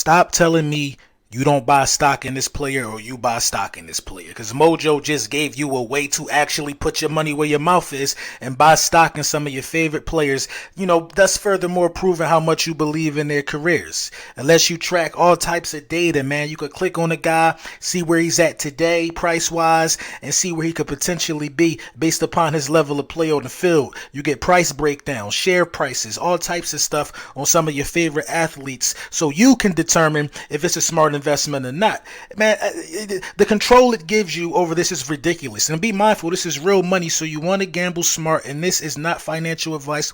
Stop telling me you don't buy stock in this player or you buy stock in this player. Because Mojo just gave you a way to actually put your money where your mouth is and buy stock in some of your favorite players. Thus furthermore proving how much you believe in their careers. Unless you track all types of data, man, you could click on a guy, see where he's at today, price wise, and see where he could potentially be based upon his level of play on the field. You get price breakdowns, share prices, all types of stuff on some of your favorite athletes, so you can determine if it's a smart investment or not. Man, the control it gives you over this is ridiculous. And be mindful, this is real money, so you want to gamble smart, and this is not financial advice.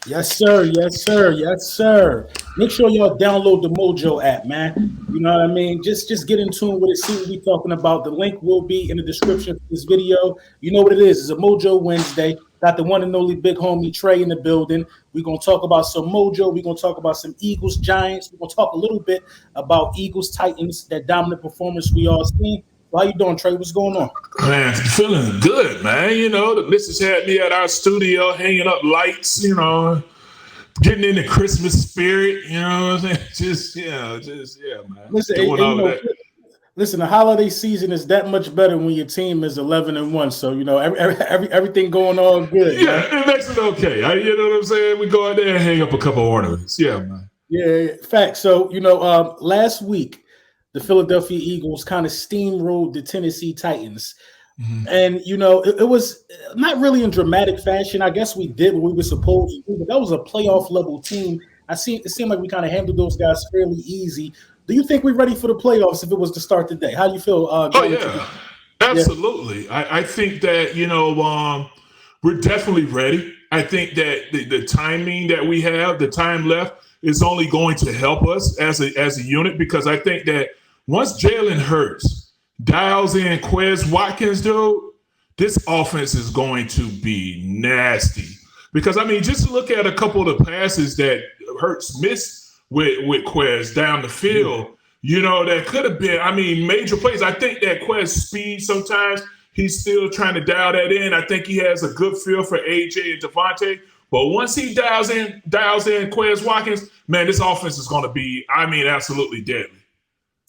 Yes, sir. Yes, sir. Yes, sir. Make sure y'all download the Mojo app, man. You know what I mean? Just get in tune with it. See what we're talking about. The link will be in the description of this video. You know what it is. It's a Mojo Wednesday. Got the one and only big homie Trey in the building. We're going to talk about some Mojo. We're going to talk about some Eagles, Giants. We're going to talk a little bit about Eagles, Titans, that dominant performance we all seen. How you doing, Trey? What's going on? Man, feeling good, man. The missus had me at our studio hanging up lights, getting in the Christmas spirit, you know what I'm saying? Yeah, man. Listen, the holiday season is that much better when your team is 11-1. So, everything going on good. Yeah, man. It makes it okay. You know what I'm saying? We go out there and hang up a couple of ornaments. Yeah, man. Yeah, fact. So, last week, the Philadelphia Eagles kind of steamrolled the Tennessee Titans. Mm-hmm. And, it was not really in dramatic fashion. I guess we did what we were supposed to do, but that was a playoff level team. It seemed like we kind of handled those guys fairly easy. Do you think we're ready for the playoffs if it was to start today? How do you feel? Absolutely. Yeah. I think that, we're definitely ready. I think that the timing that we have, the time left, is only going to help us as a unit, because I think that once Jalen Hurts dials in Quez Watkins, dude, this offense is going to be nasty. Because, just look at a couple of the passes that Hurts missed with Quez down the field. That could have been, major plays. I think that Quez speed sometimes, he's still trying to dial that in. I think he has a good feel for AJ and Devontae. But once he dials in Quez Watkins, man, this offense is going to be, absolutely deadly.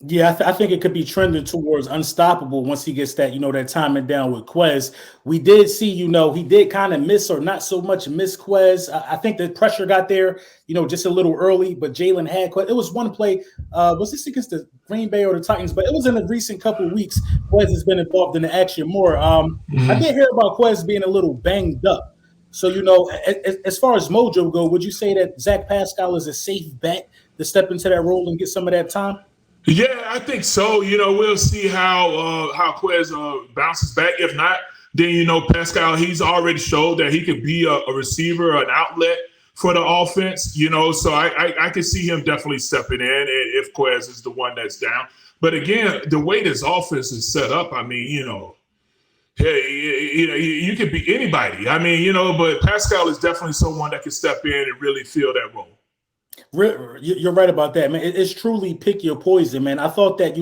Yeah, I think it could be trending towards unstoppable once he gets that, that timing down with Quez. We did see, he did kind of miss or not so much miss Quez. I think the pressure got there, just a little early, but Jalen had Quez. It was one play. Was this against the Green Bay or the Titans? But it was in the recent couple of weeks. Quez has been involved in the action more. I did hear about Quez being a little banged up. So, as far as Mojo go, would you say that Zach Pascal is a safe bet to step into that role and get some of that time? Yeah, I think so. We'll see how Quez bounces back. If not, then, Pascal, he's already showed that he could be a receiver, an outlet for the offense, so I can see him definitely stepping in if Quez is the one that's down. But again, the way this offense is set up, hey, you could be anybody. But Pascal is definitely someone that can step in and really fill that role. You're right about that, man. It's truly pick your poison, man. I thought that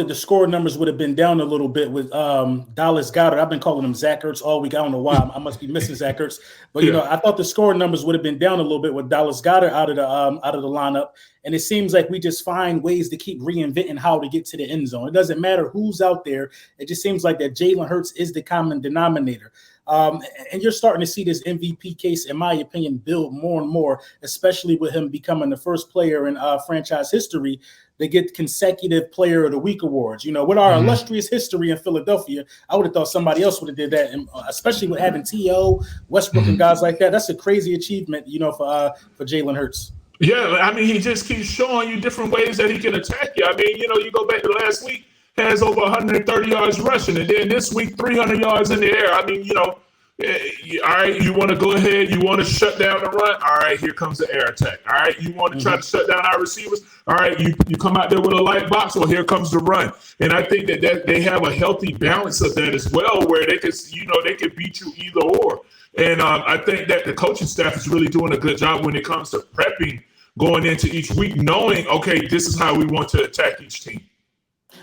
the score numbers would have been down a little bit with Dallas Goedert. I've been calling him Zach Ertz all week. I don't know why. I must be missing Zach Ertz. But, I thought the score numbers would have been down a little bit with Dallas Goedert out of the lineup. And it seems like we just find ways to keep reinventing how to get to the end zone. It doesn't matter who's out there. It just seems like that Jalen Hurts is the common denominator. And you're starting to see this MVP case, in my opinion, build more and more, especially with him becoming the first player in franchise history to get consecutive Player of the Week awards. With our illustrious history in Philadelphia, I would have thought somebody else would have did that, and especially with having T.O., Westbrook, and guys like that. That's a crazy achievement, for Jalen Hurts. Yeah, he just keeps showing you different ways that he can attack you. You go back to last week, has over 130 yards rushing, and then this week 300 yards in the air. All right, you want to go ahead, you want to shut down the run. All right, here comes the air attack. All right, you want to try to shut down our receivers. All right, you come out there with a light box. Well, here comes the run. And I think that they have a healthy balance of that as well, where they could beat you either or. And I think that the coaching staff is really doing a good job when it comes to prepping going into each week, knowing, okay, this is how we want to attack each team.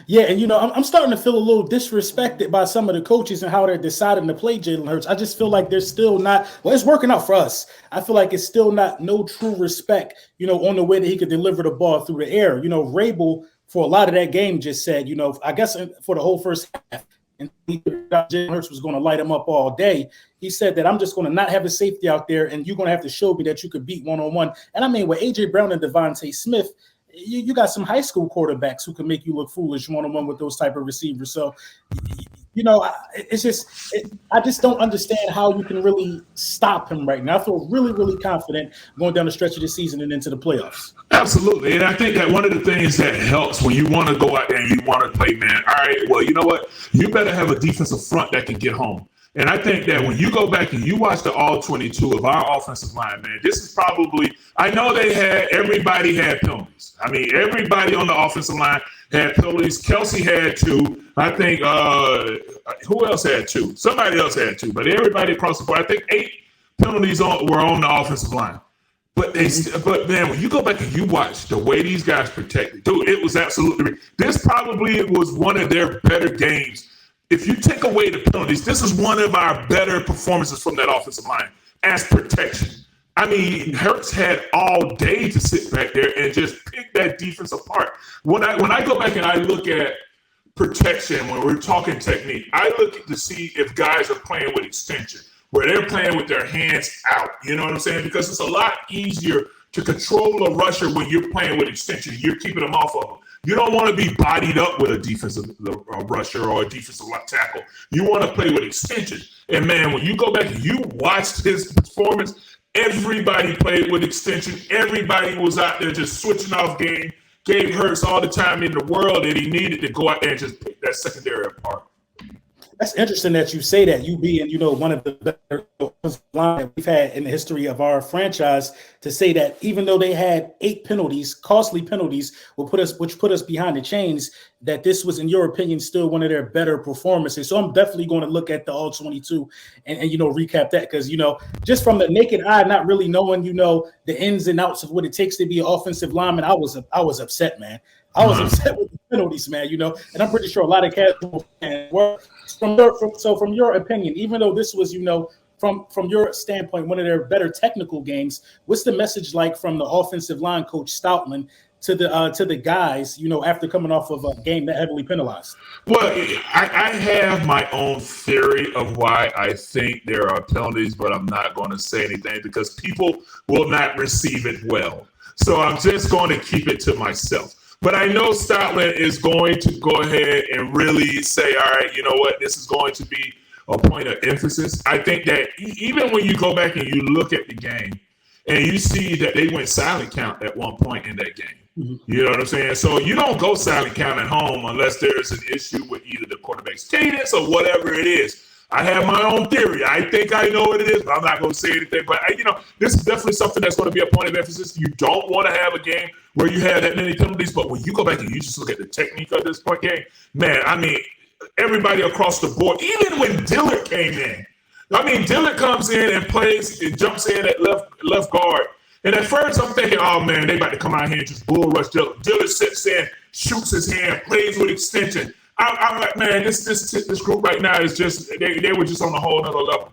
Yeah, and I'm starting to feel a little disrespected by some of the coaches and how they're deciding to play Jalen Hurts. I just feel like there's still not. Well, it's working out for us. I feel like it's still not no true respect, on the way that he could deliver the ball through the air. Rabel for a lot of that game just said, I guess for the whole first half, and Jalen Hurts was going to light him up all day. He said that I'm just going to not have a safety out there, and you're going to have to show me that you could beat one-on-one. And I mean, with AJ Brown and Devontae Smith, you got some high school quarterbacks who can make you look foolish one-on-one with those type of receivers. So, I just don't understand how you can really stop him right now. I feel really, really confident going down the stretch of the season and into the playoffs. Absolutely. And I think that one of the things that helps when you want to go out there and you want to play, man, all right, well, you know what? You better have a defensive front that can get home. And I think that when you go back and you watch the all 22 of our offensive line, man, this is probably, I know everybody had penalties. I mean, everybody on the offensive line had penalties. Kelsey had 2. I think, who else had 2? Somebody else had 2, but everybody across the board, I think 8 penalties were on the offensive line. But man, when you go back and you watch the way these guys protected, dude, it was absolutely, this probably was one of their better games. If you take away the penalties, this is one of our better performances from that offensive line as protection. I mean, Hurts had all day to sit back there and just pick that defense apart. When I go back and I look at protection, when we're talking technique, I look to see if guys are playing with extension, where they're playing with their hands out. You know what I'm saying? Because it's a lot easier to control a rusher when you're playing with extension. You're keeping them off of them. You don't want to be bodied up with a defensive rusher or a defensive tackle. You want to play with extension. And, man, when you go back and you watch his performance, everybody played with extension. Everybody was out there just switching off game. Gave Hurts all the time in the world that he needed to go out there and just pick that secondary apart. That's interesting that you say that, you being, one of the better line we've had in the history of our franchise, to say that even though they had 8 penalties, costly penalties, which put us behind the chains, that this was, in your opinion, still one of their better performances. So I'm definitely going to look at the all 22 and recap that, because, just from the naked eye, not really knowing, the ins and outs of what it takes to be an offensive lineman, I was upset, man. I was upset with the penalties, man, and I'm pretty sure a lot of casual fans were. From your opinion, even though this was, from your standpoint, one of their better technical games, what's the message like from the offensive line coach Stoutland to the guys, after coming off of a game that heavily penalized? Well, I have my own theory of why I think there are penalties, but I'm not going to say anything because people will not receive it well. So I'm just going to keep it to myself. But I know Stoutland is going to go ahead and really say, all right, you know what, this is going to be a point of emphasis. I think that even when you go back and you look at the game and you see that they went silent count at one point in that game. Mm-hmm. You know what I'm saying? So you don't go silent count at home unless there's an issue with either the quarterback's cadence or whatever it is. I have my own theory. I think I know what it is, but I'm not going to say anything. But, this is definitely something that's going to be a point of emphasis. You don't want to have a game where you have that many penalties. But when you go back and you just look at the technique of this point game, man, I mean, everybody across the board, even when Dillard came in. I mean, Dillard comes in and plays and jumps in at left guard. And at first I'm thinking, oh, man, they about to come out here and just bull rush Dillard. Dillard sits in, shoots his hand, plays with extension. I'm like, man, this group right now is just they were just on a whole other level.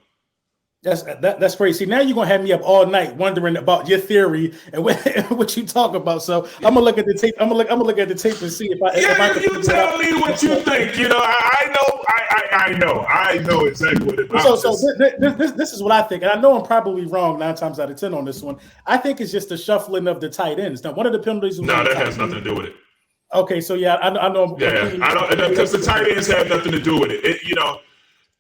That's crazy. Now you're gonna have me up all night wondering about your theory and what you talk about. So I'm gonna look at the tape. I'm gonna look at the tape and see if I. You tell me what you think. I know exactly what it is. So this is what I think, and I know I'm probably wrong 9 times out of 10 on this one. I think it's just the shuffling of the tight ends. Now, one of the penalties. No, that has nothing to do with it. Okay, so yeah, I know. Yeah, I don't, because the tight ends have nothing to do with it.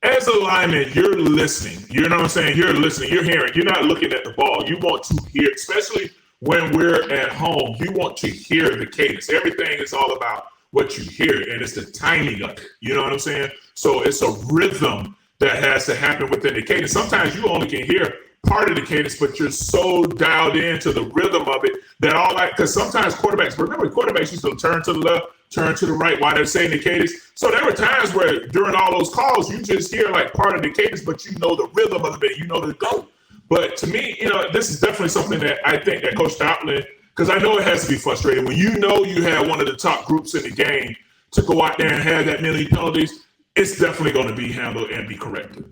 As a lineman, you're listening. You know what I'm saying? You're listening. You're hearing. You're not looking at the ball. You want to hear, especially when we're at home. You want to hear the cadence. Everything is all about what you hear, and it's the timing of it. You know what I'm saying? So it's a rhythm that has to happen within the cadence. Sometimes you only can hear part of the cadence, but you're so dialed into the rhythm of it that all that, because sometimes quarterbacks used to turn to the left, turn to the right while they're saying the cadence. So there were times where during all those calls, you just hear like part of the cadence, but you know the rhythm of it, you know the go. But to me, this is definitely something that I think that Coach Stoutland, because I know it has to be frustrating when you know you have one of the top groups in the game to go out there and have that many penalties, it's definitely going to be handled and be corrected.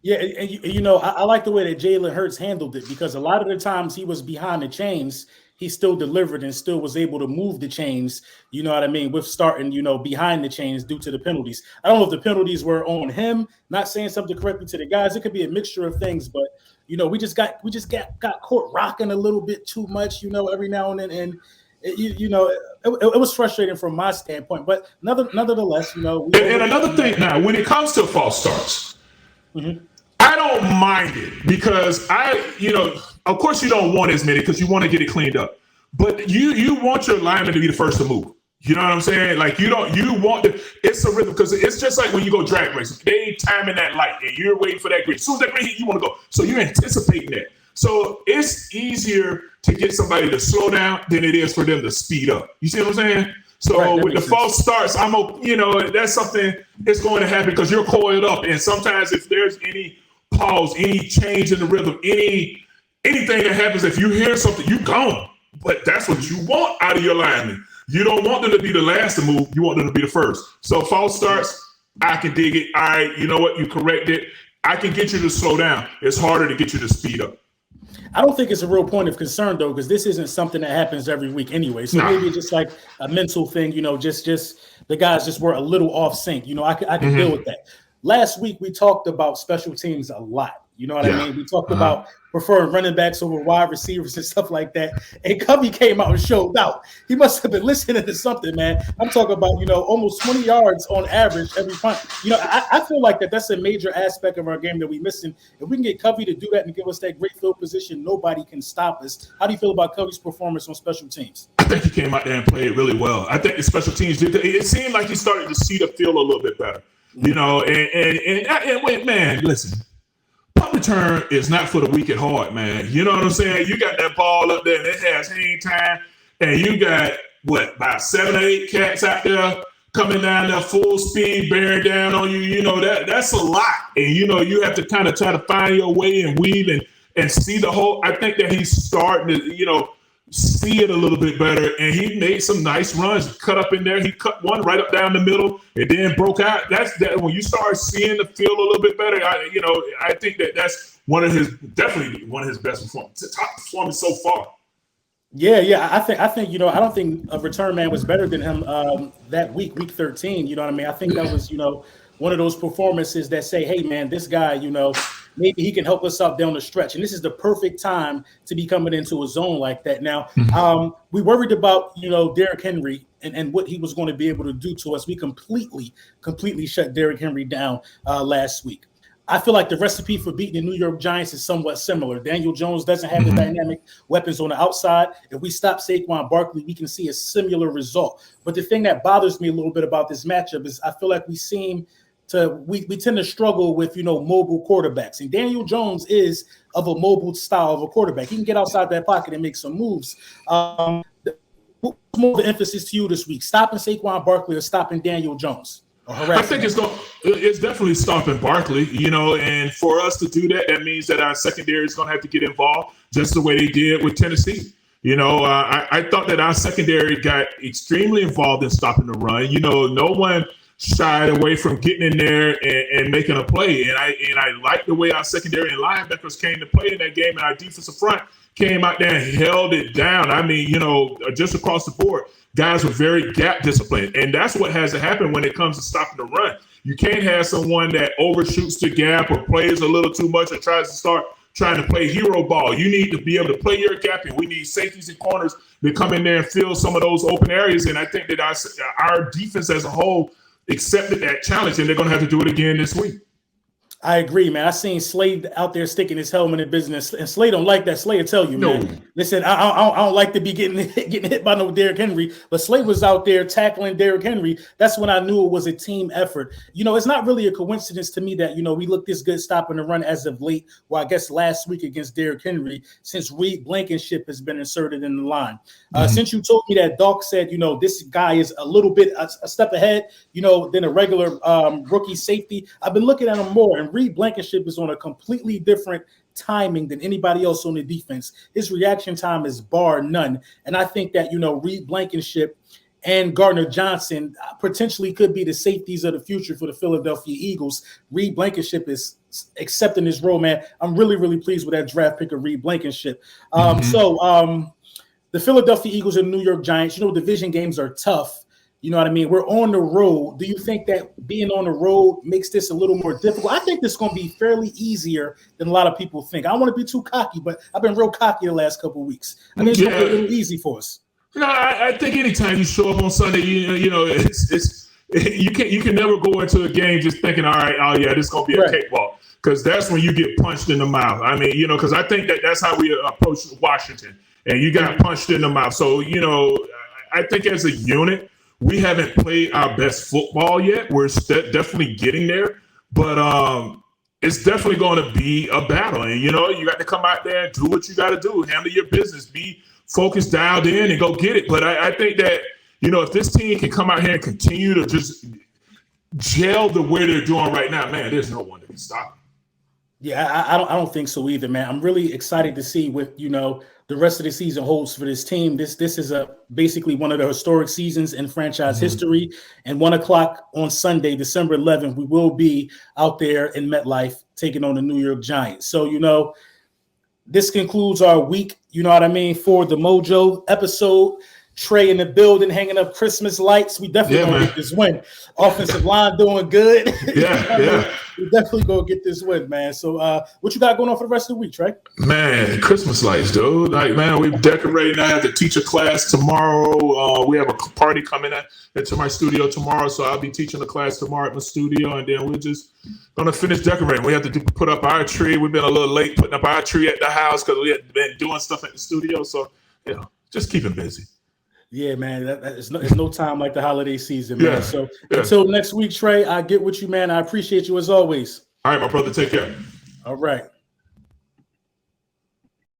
Yeah, and I like the way that Jalen Hurts handled it, because a lot of the times he was behind the chains, he still delivered and still was able to move the chains, you know what I mean, with starting, behind the chains due to the penalties. I don't know if the penalties were on him, not saying something correctly to the guys. It could be a mixture of things, but we just got caught rocking a little bit too much, every now and then, and it was frustrating from my standpoint. But nonetheless, and another thing now, when it comes to false starts, I don't mind it, because of course you don't want as many because you want to get it cleaned up, but you want your lineman to be the first to move. You know what I'm saying? Like you want it's a rhythm, because it's just like when you go drag racing, they timing that light and you're waiting for that green. As soon as that green hit, you want to go. So you're anticipating that. So it's easier to get somebody to slow down than it is for them to speed up. You see what I'm saying? So right, with the false starts, that's something that's going to happen because you're coiled up. And sometimes if there's any pause, any change in the rhythm, anything that happens, if you hear something, you gone. But that's what you want out of your lineman. You don't want them to be the last to move. You want them to be the first. So false starts, I can dig it. All right, you know what? You correct it. I can get you to slow down. It's harder to get you to speed up. I don't think it's a real point of concern, though, because this isn't something that happens every week anyway. So maybe it's just like a mental thing, just the guys just were a little off sync. I can deal with that. Last week, we talked about special teams a lot. You know what I mean? We talked about preferring running backs over wide receivers and stuff like that. And Covey came out and showed out. He must have been listening to something, man. I'm talking about, almost 20 yards on average every punt. I feel like that's a major aspect of our game that we're missing. If we can get Covey to do that and give us that great field position, nobody can stop us. How do you feel about Covey's performance on special teams? I think he came out there and played really well. I think the special teams did. It seemed like he started to see the field a little bit better. And wait, man, listen. Punt return is not for the weak at heart, man. You know what I'm saying? You got that ball up there and it has hang time, and you got about 7 or 8 cats out there coming down there full speed, bearing down on you. That's a lot, and you have to kind of try to find your way and weave and see the whole. I think that he's starting to see it a little bit better, and he made some nice runs. Cut up in there, he cut one right up down the middle, and then broke out. That's that when you start seeing the field a little bit better. I think that's definitely one of his best performances, top performance so far. Yeah. I think I don't think a return man was better than him that week 13. You know what I mean? I think that was one of those performances that say, hey man, this guy, maybe he can help us out down the stretch. And this is the perfect time to be coming into a zone like that. Now, we worried about, Derrick Henry and what he was going to be able to do to us. We completely shut Derrick Henry down last week. I feel like the recipe for beating the New York Giants is somewhat similar. Daniel Jones doesn't have the dynamic weapons on the outside. If we stop Saquon Barkley, we can see a similar result. But the thing that bothers me a little bit about this matchup is I feel like we tend to struggle with, mobile quarterbacks. And Daniel Jones is of a mobile style of a quarterback. He can get outside that pocket and make some moves. What's more of an emphasis to you this week, stopping Saquon Barkley or stopping Daniel Jones? I think it's definitely stopping Barkley, and for us to do that, that means that our secondary is going to have to get involved just the way they did with Tennessee. I thought that our secondary got extremely involved in stopping the run. No one shied away from getting in there and making a play. And I like the way our secondary and linebackers came to play in that game, and our defensive front came out there and held it down. I mean, just across the board, guys were very gap disciplined. And that's what has to happen when it comes to stopping the run. You can't have someone that overshoots the gap or plays a little too much or tries to start trying to play hero ball. You need to be able to play your gap, and we need safeties and corners to come in there and fill some of those open areas. And I think that our defense as a whole accepted that challenge, and they're going to have to do it again this week. I agree, man. I seen Slade out there sticking his helmet in business, and Slade don't like that. Slade will tell you, man. Listen, I don't like to be getting hit by no Derrick Henry, but Slade was out there tackling Derrick Henry. That's when I knew it was a team effort. It's not really a coincidence to me that, we look this good stopping the run as of late. Well, I guess last week against Derrick Henry, since Reed Blankenship has been inserted in the line. Since you told me that Doc said, this guy is a little bit a step ahead, than a regular rookie safety, I've been looking at him more, and Reed Blankenship is on a completely different timing than anybody else on the defense. His reaction time is bar none. And I think that, Reed Blankenship and Gardner Johnson potentially could be the safeties of the future for the Philadelphia Eagles. Reed Blankenship is accepting this role, man. I'm really, really pleased with that draft pick of Reed Blankenship. The Philadelphia Eagles and New York Giants, division games are tough. You know what I mean? We're on the road. Do you think that being on the road makes this a little more difficult? I think this is going to be fairly easier than a lot of people think. I don't want to be too cocky, but I've been real cocky the last couple of weeks. I think it's going to be a little easy for us. No, I think anytime you show up on Sunday, it's you can never go into a game just thinking, all right, oh yeah, this is going to be a cakewalk, because that's when you get punched in the mouth. I mean, because I think that's how we approach Washington, and you got punched in the mouth. So I think as a unit, we haven't played our best football yet. We're definitely getting there, but it's definitely going to be a battle. And, you got to come out there and do what you got to do. Handle your business. Be focused, dialed in, and go get it. But I think that, if this team can come out here and continue to just gel the way they're doing right now, man, there's no one that can stop them. Yeah, I don't think so either, man. I'm really excited to see what the rest of the season holds for this team. This is basically one of the historic seasons in franchise history. And 1:00 on Sunday, December 11th, we will be out there in MetLife taking on the New York Giants. So this concludes our week. You know what I mean, for the Mojo episode. Trey in the building, hanging up Christmas lights. We definitely gonna get this win. Offensive line doing good. Yeah. We definitely gonna get this win, man. So, what you got going on for the rest of the week, Trey? Man, Christmas lights, dude. Like, man, we're decorating. I have to teach a class tomorrow. We have a party coming into my studio tomorrow, so I'll be teaching a class tomorrow at my studio, and then we're just gonna finish decorating. We have to put up our tree. We've been a little late putting up our tree at the house because we had been doing stuff at the studio. So, just keeping busy. Yeah, man, it's no time like the holiday season, man. So until next week, Trey, I get with you, man. I appreciate you as always. All right, my brother, take care. All right.